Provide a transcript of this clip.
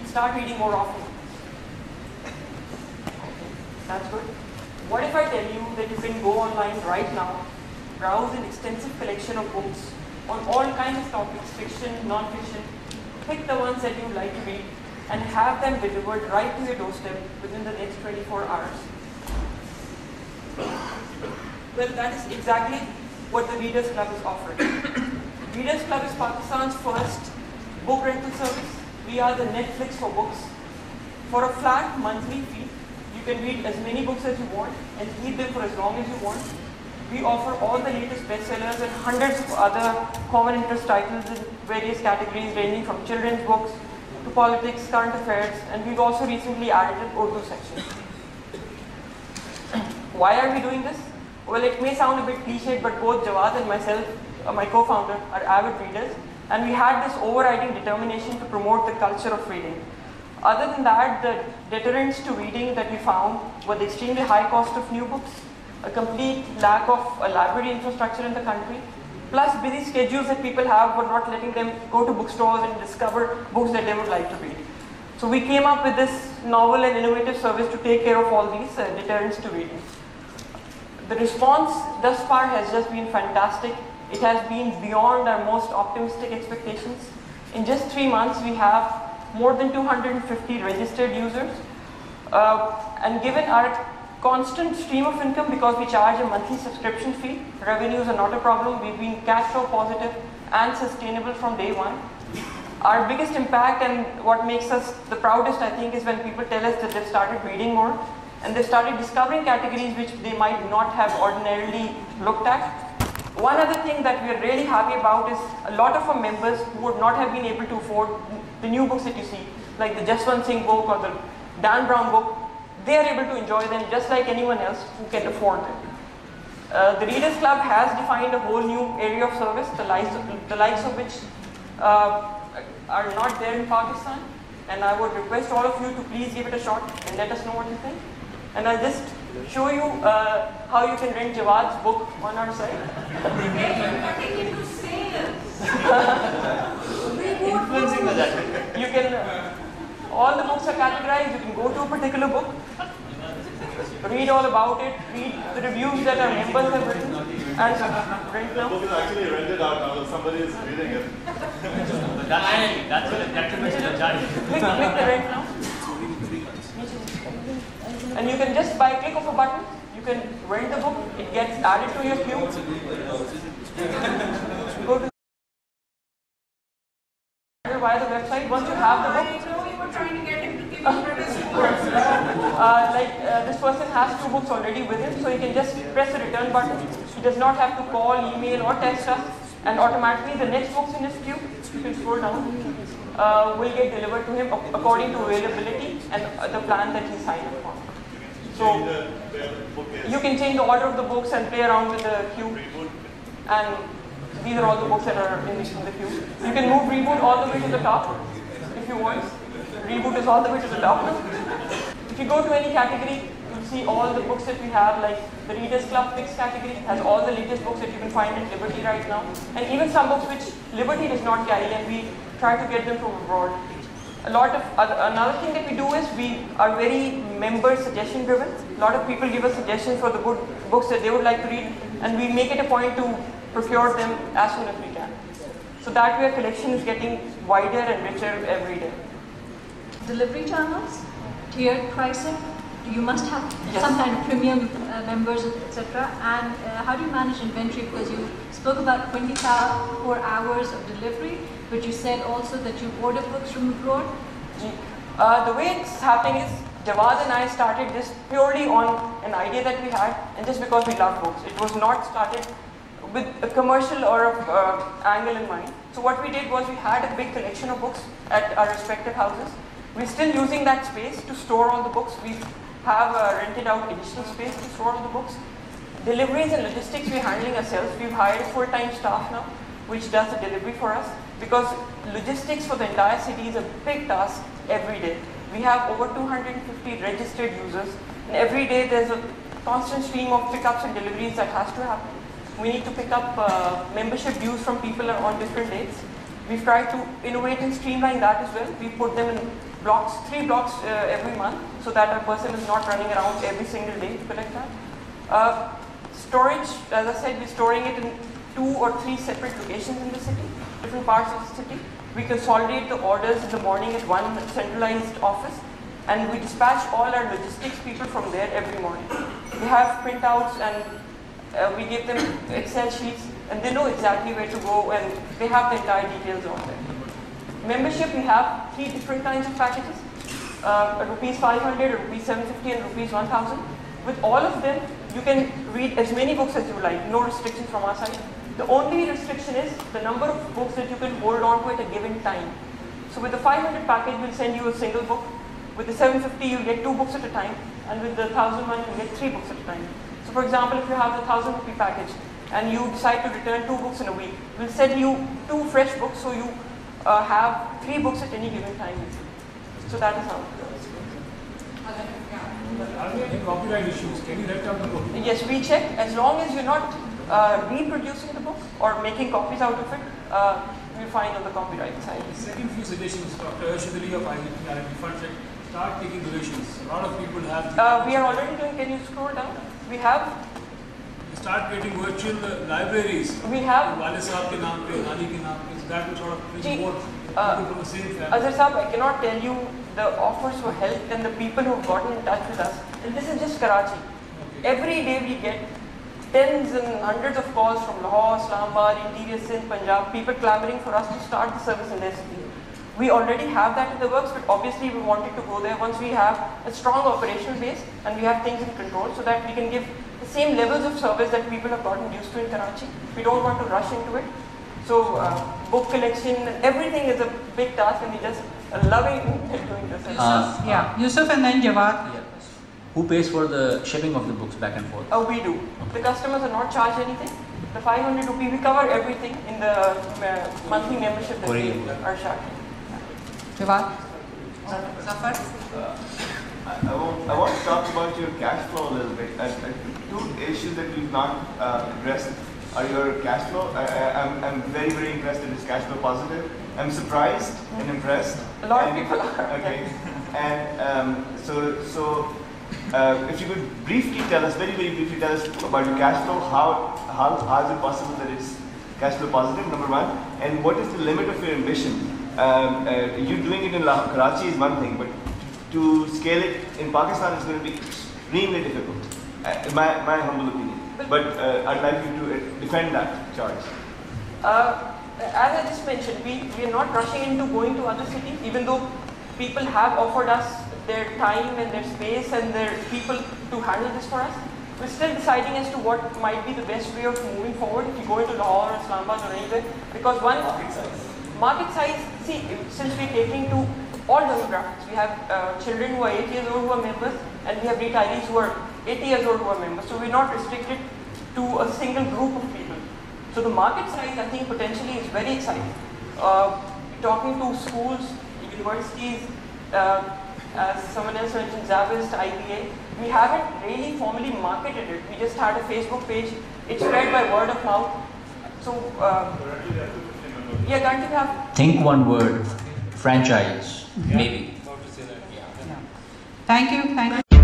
start reading more often. That's good. What if I tell you that you can go online right now, browse an extensive collection of books on all kinds of topics, fiction, non-fiction, pick the ones that you like to read, and have them delivered right to your doorstep within the next 24 hours? Well, that is exactly what the Readers Club is offering. Readers Club is Pakistan's first book rental service. We are the Netflix for books. For a flat monthly fee, you can read as many books as you want and keep them for as long as you want. We offer all the latest bestsellers and hundreds of other common interest titles in various categories ranging from children's books to politics, current affairs, and we've also recently added an Urdu section. Why are we doing this? Well, it may sound a bit cliched, but both Jawad and myself, my co-founder, are avid readers, and we had this overriding determination to promote the culture of reading. Other than that, the deterrents to reading that we found were the extremely high cost of new books, a complete lack of a library infrastructure in the country, plus busy schedules that people have were not letting them go to bookstores and discover books that they would like to read. So we came up with this novel and innovative service to take care of all these deterrents to reading. The response thus far has just been fantastic. It has been beyond our most optimistic expectations. In just 3 months, we have more than 250 registered users. And given our constant stream of income, because we charge a monthly subscription fee, revenues are not a problem. We've been cash flow positive and sustainable from day one. Our biggest impact and what makes us the proudest, I think, is when people tell us that they've started reading more and they've started discovering categories which they might not have ordinarily looked at. One other thing that we are really happy about is a lot of our members who would not have been able to afford the new books that you see, like the Jaswant Singh book or the Dan Brown book, they are able to enjoy them just like anyone else who can afford them. The Readers Club has defined a whole new area of service, the likes of which are not there in Pakistan, and I would request all of you to please give it a shot and let us know what you think. And I'll just show you how you can rent Jawad's book on our site. You can, all the books are categorized, you can go to a particular book, read all about it, read the reviews that our members have written, and rent now. The book is actually rented out now, somebody is reading it. That's what click the rent now. And you can just, by click of a button, you can rent the book, it gets added to your queue. Go to via the website. Once you have the book, we were trying to get him to give this person has 2 books already with him, so he can just press the return button. He does not have to call, email, or text us, and automatically the next books in his queue, you can scroll down, will get delivered to him according to availability and the plan that he signed up for. So you can change the order of the books and play around with the queue. And these are all the books that are in the queue. You can move Reboot all the way to the top if you want. Reboot is all the way to the top now. If you go to any category, you'll see all the books that we have, like the Readers Club Picks category has all the latest books that you can find at Liberty right now. And even some books which Liberty does not carry, and we try to get them from abroad. Another thing that we do is we are very member suggestion driven. A lot of people give us suggestions for the good books that they would like to read, and we make it a point to procure them as soon as we can. So that way our collection is getting wider and richer every day. Delivery channels, tiered pricing, you must have Yes. some kind of premium members, etc. And how do you manage inventory? Because you spoke about 24 hours of delivery, but you said also that you order books from abroad. The way it's happening is Jawad and I started this purely on an idea that we had, and just because we love books. It was not started with a commercial or angle in mind. So what we did was we had a big collection of books at our respective houses. We're still using that space to store all the books. We have rented out additional space to store all the books. Deliveries and logistics we're handling ourselves. We've hired full-time staff now, which does the delivery for us, because logistics for the entire city is a big task every day. We have over 250 registered users, and every day there's a constant stream of pickups and deliveries that has to happen. We need to pick up membership dues from people on different dates. We've tried to innovate and streamline that as well. We put them in blocks, 3 blocks every month, so that a person is not running around every single day to collect that. Storage, as I said, we're storing it in 2 or 3 separate locations in the city, different parts of the city. We consolidate the orders in the morning at one centralized office, and we dispatch all our logistics people from there every morning. They have printouts, and we give them Excel sheets, and they know exactly where to go, and they have the entire details on there. Membership, we have 3 different kinds of packages, rupees 500, rupees 750, and rupees 1000. With all of them, you can read as many books as you like, no restrictions from our side. The only restriction is the number of books that you can hold on to at a given time. So with the 500 package, we'll send you a single book. With the 750, you'll get 2 books at a time, and with the 1001, you'll get 3 books at a time. So for example, if you have the 1000 rupee package, and you decide to return 2 books in a week, we'll send you 2 fresh books, so you have 3 books at any given time. So that is how it goes. Are there any copyright issues? Can you write down the book? Yes, we check. As long as you're not reproducing the book or making copies out of it, we're fine on the copyright side. Second few suggestions, Dr. Arshad of IIT Fund Check, start taking donations. A lot of people have... we are already doing, can you scroll down? We have... Start getting virtual libraries. We have... Wale Saab ke naam pe, Nani ke naam pe, so that will sort of bring more people from the same family. Azhar Saab, I cannot tell you the offers for help and the people who have gotten in touch with us. And this is just Karachi. Okay. Every day we get tens and hundreds of calls from Lahore, Islamabad, Interior Sindh, Punjab, people clamoring for us to start the service in their city. We already have that in the works, but obviously we wanted to go there once we have a strong operational base and we have things in control, so that we can give the same levels of service that people have gotten used to in Karachi. We don't want to rush into it. So book collection, everything is a big task, and we just loving doing this. Yusuf and then Jawad. Yeah. Who pays for the shipping of the books back and forth? We do. The customers are not charged anything. The 500 rupee, we cover everything in the monthly membership that we are charging. Jawad? Zafar? I want to talk about your cash flow a little bit. 2 issues that we've not addressed are your cash flow. I'm very, very impressed that it's cash flow positive. I'm surprised and impressed. A lot of people are. Okay. And if you could briefly tell us, very, very briefly tell us about your cash flow. How is it possible that it's cash flow positive, number 1? And what is the limit of your ambition? You doing it in Karachi is one thing, but to scale it in Pakistan is going to be extremely difficult, in my humble opinion. But I'd like you to defend that charge. As I just mentioned, we are not rushing into going to other cities, even though people have offered us their time and their space and their people to handle this for us. We're still deciding as to what might be the best way of moving forward if you go into Lahore or Islamabad or anywhere. Because one, market size, see, since we're catering to all demographics, we have children who are 8 years old who are members, and we have retirees who are 80 years old who are members. So we're not restricted to a single group of people. So the market size, I think, potentially is very exciting. Talking to schools, universities, as someone else mentioned, Zavist, IBA, we haven't really formally marketed it. We just had a Facebook page. It's spread by word of mouth. So, yeah, currently we have... Think one word, franchise, maybe. Thank you.